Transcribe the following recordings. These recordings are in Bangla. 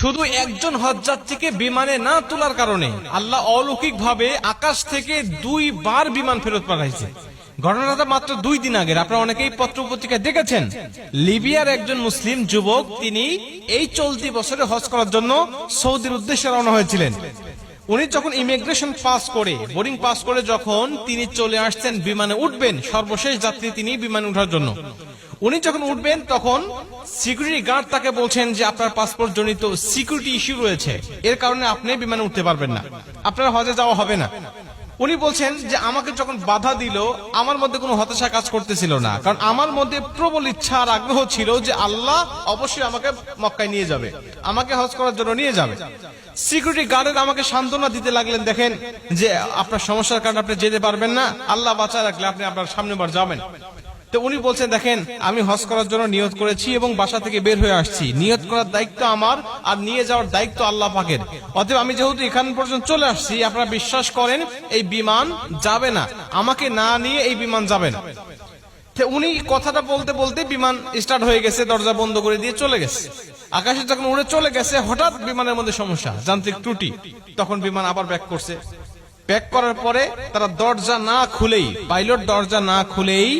শুধু একজন হজযাত্রীকে বিমানে না তোলার কারণে আল্লাহ অলৌকিকভাবে আকাশ থেকে 2 বার বিমান ফেরত পাঠাইছে। ঘটনাটা মাত্র 2 দিন আগের। আপনারা অনেকেই পত্র পত্রিকায় দেখেছেন। লিবিয়ার একজন মুসলিম যুবক, তিনি এই চলতি বছরে হজ করার জন্য সৌদির উদ্দেশ্যে রওনা হয়েছিলেন। উনি যখন ইমিগ্রেশন পাস করে, বোর্ডিং পাস করে যখন তিনি চলে আসছেন বিমানে উঠবেন, সর্বশেষ যাত্রী তিনি বিমানে ওঠার জন্য, উনি যখন উঠবেন তখন সিকিউরিটি গার্ড তাকে বলছেন যে আপনার পাসপোর্ট জনিত সিকিউরিটি ইস্যু রয়েছে, এর কারণে আপনি বিমানে উঠতে পারবেন না, আপনার হজে যাওয়া হবে না। উনি বলছেন যে আমাকে যখন বাধা দিল আমার মধ্যে কোনো হতাশা কাজ করতেছিল না, কারণ আমার মধ্যে প্রবল ইচ্ছা আর আগ্রহ ছিল যে আল্লাহ অবশ্যই আমাকে মক্কায় নিয়ে যাবে, আমাকে হজ করার জন্য নিয়ে যাবে। সিকিউরিটি গার্ডের আমাকে সান্ত্বনা দিতে লাগলেন, দেখেন যে আপনার সমস্যার কারণে আপনি যেতে পারবেন না, আল্লাহ বাঁচায় রাখলে আপনি আপনার সামনে বার যাবেন। তো উনি বলছেন, দেখেন আমি হজ করার জন্য নিয়ত করেছি এবং বাসা থেকে বের হয়ে আসছি, নিয়ত করার দায়িত্ব আমার আর নিয়ে যাওয়ার দায়িত্ব আল্লাহ পাকের। অতএব আমি যেহেতু এখান পর্যন্ত চলে আসছি, আপনারা বিশ্বাস করেন এই বিমান যাবে না, আমাকে না নিয়ে এই বিমান যাবে না। উনি কথাটা বলতে বলতে বিমান স্টার্ট হয়ে গেছে, দরজা বন্ধ করে দিয়ে চলে গেছে। আকাশে যখন উড়ে চলে গেছে, হঠাৎ বিমানের মধ্যে সমস্যা, যান্ত্রিক ত্রুটি। তখন বিমান আবার ব্যাক করছে। ব্যাক করার পরে তারা দরজা না খুলেই, পাইলট দরজা না খুলেই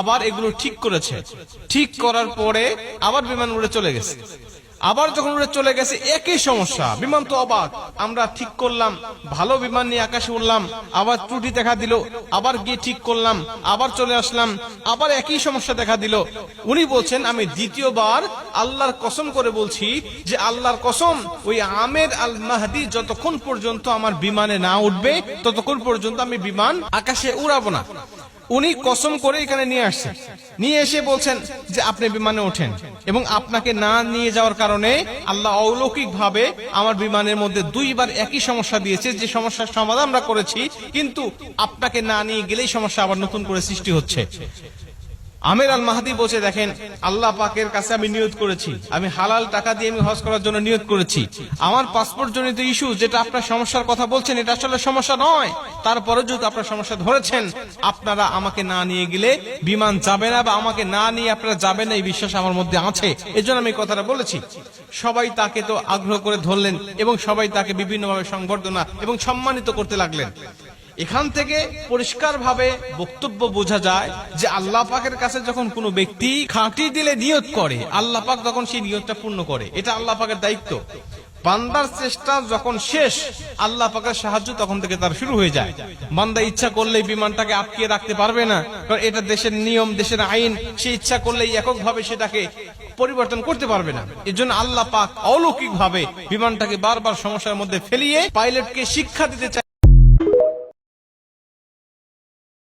আবার এগুলো ঠিক করেছে। ঠিক করার পরে আবার বিমান উড়ে চলে গেছে। আবার যখন উড়ে চলে গেছে একই সমস্যা, বিমান তো অবাক, আমরা ঠিক করলাম, ভালো বিমান নিয়ে আকাশে উড়লাম, আবার ত্রুটি দেখা দিল, আবার গিয়ে ঠিক করলাম, আবার চলে আসলাম, আবার একই সমস্যা দেখা দিল। উনি বলছেন, আমি দ্বিতীয়বার আল্লাহর কসম করে বলছি যে আল্লাহর কসম, ওই আমের আল মাহদি যতক্ষণ পর্যন্ত আমার বিমানে না উঠবে ততক্ষণ পর্যন্ত আমি বিমান আকাশে উড়াবো না। উনি কসম করে এখানে নিয়ে আসছেন, নিয়ে এসে বলছেন যে আপনি বিমানে ওঠেন, এবং আপনাকে না নিয়ে যাওয়ার কারণে আল্লাহ অলৌকিক ভাবে আমার বিমানের মধ্যে 2 বার একই সমস্যা দিয়েছে, যে সমস্যার সমাধান আমরা করেছি, কিন্তু আপনাকে না নিয়ে গেলেই সমস্যা আবার নতুন করে সৃষ্টি হচ্ছে। আমের আল মাহদি বলছে, দেখেন আল্লাহ পাকের কাছে আমি নিয়ত করেছি, আমি হালাল টাকা দিয়ে আমি হজ করার জন্য নিয়ত করেছি, আমার পাসপোর্ট জনিত ইস্যু যেটা আপনার সমস্যার কথা বলছেন এটা আসলে সমস্যা নয়, তারপরে যদি আপনার সমস্যা ধরেছেন, আপনারা আমাকে না নিয়ে গেলে বিমান যাবে না, বা আমাকে না নিয়ে আপনারা যাবেন না, এই বিশ্বাস আমার মধ্যে আছে, এজন্য আমি কথাটা বলেছি। সবাই তাকে তো আগ্রহ করে ধরলেন এবং সবাই তাকে বিভিন্নভাবে সংবর্ধনা এবং সম্মানিত করতে লাগলেন। এখান থেকে পরিষ্কার ভাবে বক্তব্য বোঝা যায় যে আল্লাহ পাকের কাছে যখন কোনো ব্যক্তি খাঁটি দিলে নিয়ত করে, আল্লাহ পাক তখন সেই নিয়তটা পূর্ণ করে, এটা আল্লাহ পাকের দায়িত্ব। বান্দার চেষ্টা যখন শেষ, আল্লাহ পাকের সাহায্য তখন থেকে তার শুরু হয়ে যায়। বান্দা ইচ্ছা করলেই বিমানটাকে আটকিয়ে রাখতে পারবে না, কারণ এটা দেশের নিয়ম, দেশের আইন, সে ইচ্ছা করলেই এককভাবে সেটাকে পরিবর্তন করতে পারবে না। এর জন্য আল্লাহ পাক অলৌকিক ভাবে বিমানটাকে বারবার সমস্যার মধ্যে ফেলিয়ে পাইলটকে শিক্ষা দিতে চায়।